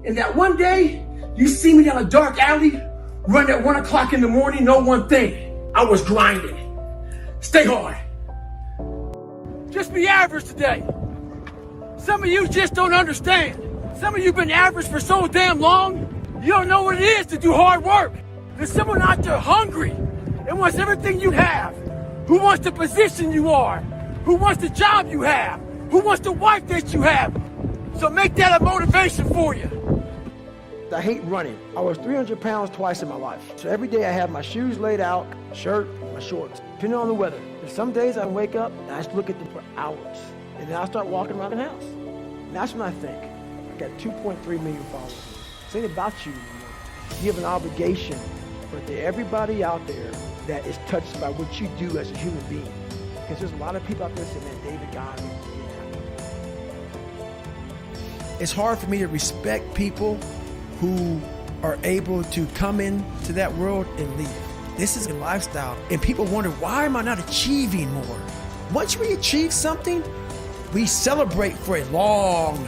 And that one day, you see me down a dark alley, run at 1 o'clock in the morning, know one thing. I was grinding. Stay hard. Just be average today. Some of you just don't understand. Some of you been average for so damn long, you don't know what it is to do hard work. There's someone out there hungry and wants everything you have, who wants the position you are, who wants the job you have, who wants the wife that you have. So make that a motivation for you. I hate running. I was 300 pounds twice in my life. So every day I have my shoes laid out, shirt, my shorts, depending on the weather. And some days I wake up and I just look at them for hours. And then I start walking around the house. And that's when I think, I got 2.3 million followers. This ain't about you anymore. You have an obligation to everybody out there that is touched by what you do as a human being. Because there's a lot of people out there saying, man, David, God, it's hard for me to respect people who are able to come into that world and leave. This is a lifestyle, and people wonder, why am I not achieving more? Once we achieve something, we celebrate for a long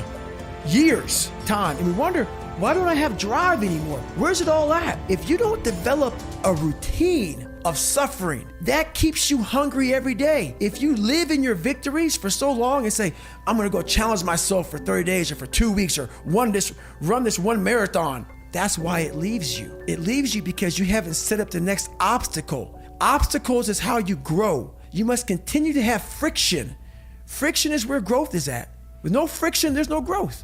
years time, and we wonder, why don't I have drive anymore? Where's it all at? If you don't develop a routine of suffering, that keeps you hungry every day. If you live in your victories for so long and say, I'm gonna go challenge myself for 30 days or for 2 weeks or run this one marathon, that's why it leaves you. It leaves you because you haven't set up the next obstacle. Obstacles is how you grow. You must continue to have friction. Friction is where growth is at. With no friction, there's no growth.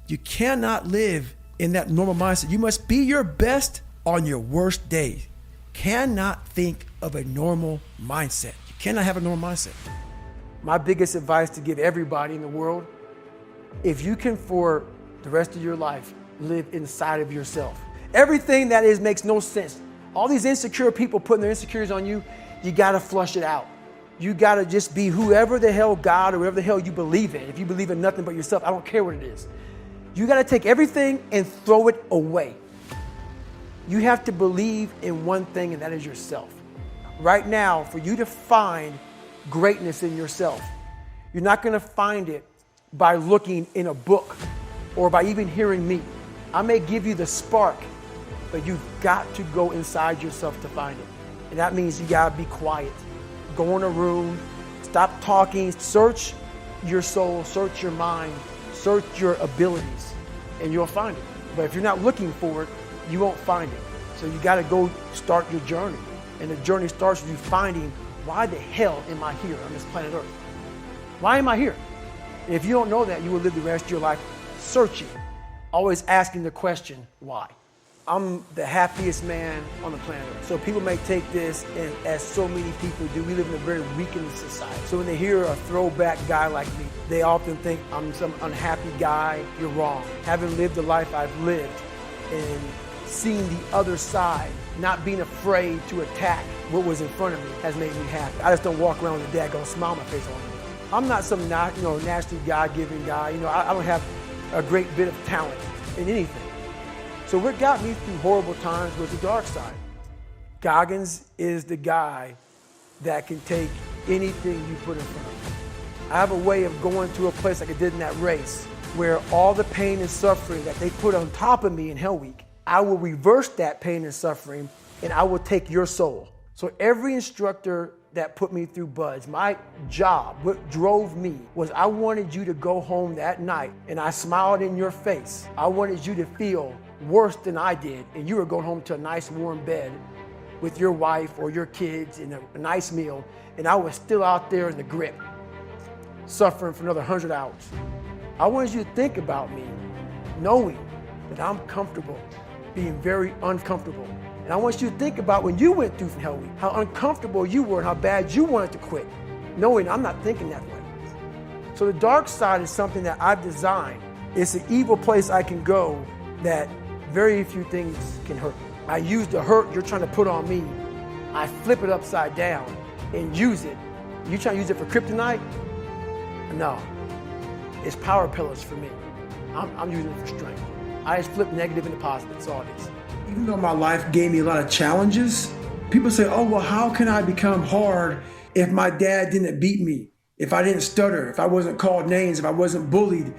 You cannot live in that normal mindset. You must be your best on your worst day. Cannot think of a normal mindset. You cannot have a normal mindset. My biggest advice to give everybody in the world, if you can for the rest of your life live inside of yourself. Everything that is makes no sense. All these insecure people putting their insecurities on you, you gotta flush it out. You gotta just be whoever the hell God or whatever the hell you believe in. If you believe in nothing but yourself, I don't care what it is. You gotta take everything and throw it away. You have to believe in one thing, and that is yourself. Right now, for you to find greatness in yourself, you're not gonna find it by looking in a book or by even hearing me. I may give you the spark, but you've got to go inside yourself to find it. And that means you gotta be quiet. Go in a room, stop talking, search your soul, search your mind, search your abilities, and you'll find it. But if you're not looking for it, you won't find it. So you gotta go start your journey. And the journey starts with you finding, why the hell am I here on this planet Earth? Why am I here? And if you don't know that, you will live the rest of your life searching, always asking the question, why? I'm the happiest man on the planet Earth. So people may take this, and as so many people do, we live in a very weakened society. So when they hear a throwback guy like me, they often think I'm some unhappy guy. You're wrong. Having lived the life I've lived and seeing the other side, not being afraid to attack what was in front of me has made me happy. I just don't walk around with a daggone smile on my face all day. I'm not some nasty God-given guy. I don't have a great bit of talent in anything. So what got me through horrible times was the dark side. Goggins is the guy that can take anything you put in front of him. I have a way of going to a place like I did in that race, where all the pain and suffering that they put on top of me in Hell Week, I will reverse that pain and suffering, and I will take your soul. So every instructor that put me through BUD/S, my job, what drove me, was I wanted you to go home that night, and I smiled in your face. I wanted you to feel worse than I did, and you were going home to a nice warm bed with your wife or your kids and a nice meal, and I was still out there in the grip, suffering for another 100 hours. I wanted you to think about me, knowing that I'm comfortable being very uncomfortable. And I want you to think about when you went through Hell Week, how uncomfortable you were and how bad you wanted to quit, knowing I'm not thinking that way. So the dark side is something that I've designed. It's an evil place I can go that very few things can hurt me. I use the hurt you're trying to put on me, I flip it upside down and use it. You trying to use it for kryptonite? No, it's power pillars for me. I'm using it for strength. I just flip negative into positive, that's all it is. Even though my life gave me a lot of challenges, people say, oh, well, how can I become hard if my dad didn't beat me, if I didn't stutter, if I wasn't called names, if I wasn't bullied?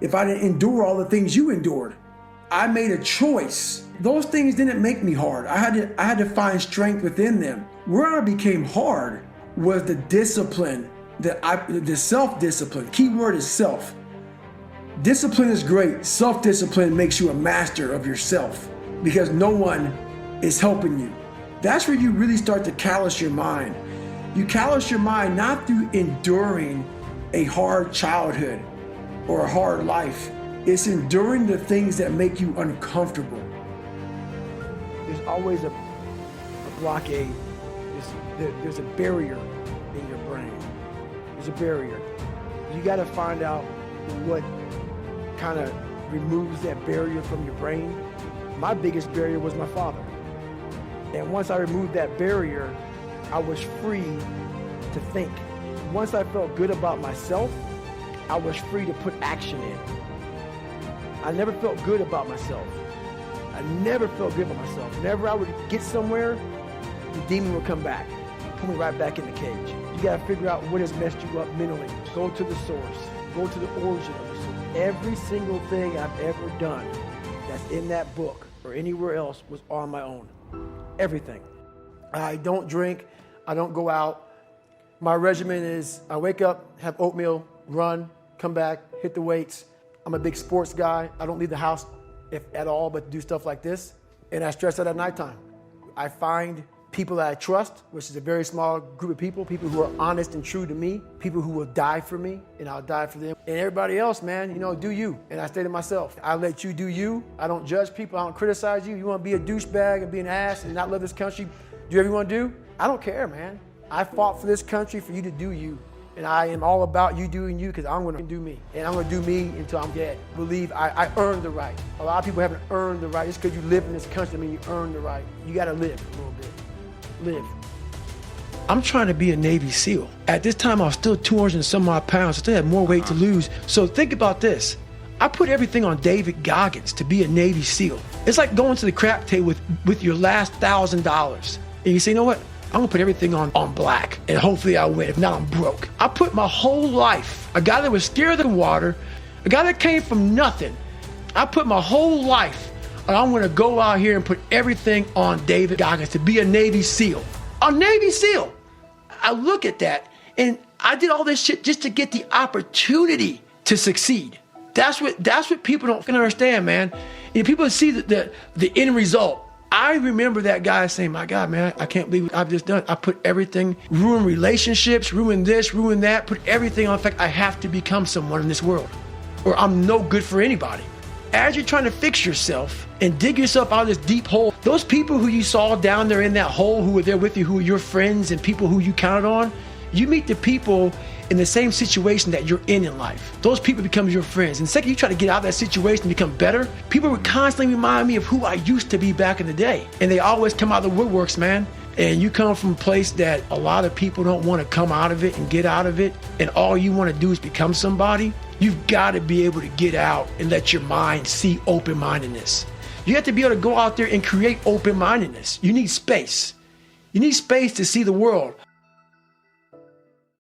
if I didn't endure all the things you endured. I made a choice. Those things didn't make me hard. I had to find strength within them. Where I became hard was the discipline, the self-discipline. Key word is self. Discipline is great. Self-discipline makes you a master of yourself because no one is helping you. That's where you really start to callous your mind. You callous your mind not through enduring a hard childhood or a hard life. It's enduring the things that make you uncomfortable. There's always a blockade. There's a barrier in your brain. There's a barrier. You got to find out what kind of removes that barrier from your brain. My biggest barrier was my father. And once I removed that barrier, I was free to think. Once I felt good about myself, I was free to put action in. I never felt good about myself. I never felt good about myself. Whenever I would get somewhere, the demon would come back, put me right back in the cage. You gotta figure out what has messed you up mentally. Go to the source. Go to the origin of the source. Every single thing I've ever done that's in that book or anywhere else was on my own. Everything. I don't drink. I don't go out. My regimen is I wake up, have oatmeal, run, come back, hit the weights. I'm a big sports guy. I don't leave the house, if at all, but to do stuff like this. And I stress out at nighttime. I find people that I trust, which is a very small group of people who are honest and true to me, people who will die for me, and I'll die for them. And everybody else, man, do you. And I say to myself, I let you do you. I don't judge people. I don't criticize you. You want to be a douchebag and be an ass and not love this country, do whatever you want to do? I don't care, man. I fought for this country for you to do you. And I am all about you doing you because I'm going to do me. And I'm going to do me until I'm dead. Believe I earned the right. A lot of people haven't earned the right. Just because you live in this country, I mean you earned the right. You got to live a little bit. Live. I'm trying to be a Navy SEAL. At this time, I was still 200 and some odd pounds. I still had more weight to lose. So think about this. I put everything on David Goggins to be a Navy SEAL. It's like going to the crap table with your last $1,000. And you say, you know what? I'm gonna put everything on black and hopefully I win. If not, I'm broke. I put my whole life, a guy that was scared of the water, a guy that came from nothing. I put my whole life, and I'm gonna go out here and put everything on David Goggins to be a Navy SEAL. A Navy SEAL. I look at that and I did all this shit just to get the opportunity to succeed. That's what people don't understand, man. People see the end result. I remember that guy saying, my God, man, I can't believe what I've just done. I put everything, ruin relationships, ruin this, ruin that, put everything on. In fact, I have to become someone in this world or I'm no good for anybody. As you're trying to fix yourself and dig yourself out of this deep hole, those people who you saw down there in that hole who were there with you, who are your friends and people who you counted on, you meet the people in the same situation that you're in life. Those people become your friends. And second, you try to get out of that situation and become better. People would constantly remind me of who I used to be back in the day. And they always come out of the woodworks, man. And you come from a place that a lot of people don't want to come out of it and get out of it. And all you want to do is become somebody. You've got to be able to get out and let your mind see open-mindedness. You have to be able to go out there and create open-mindedness. You need space. You need space to see the world.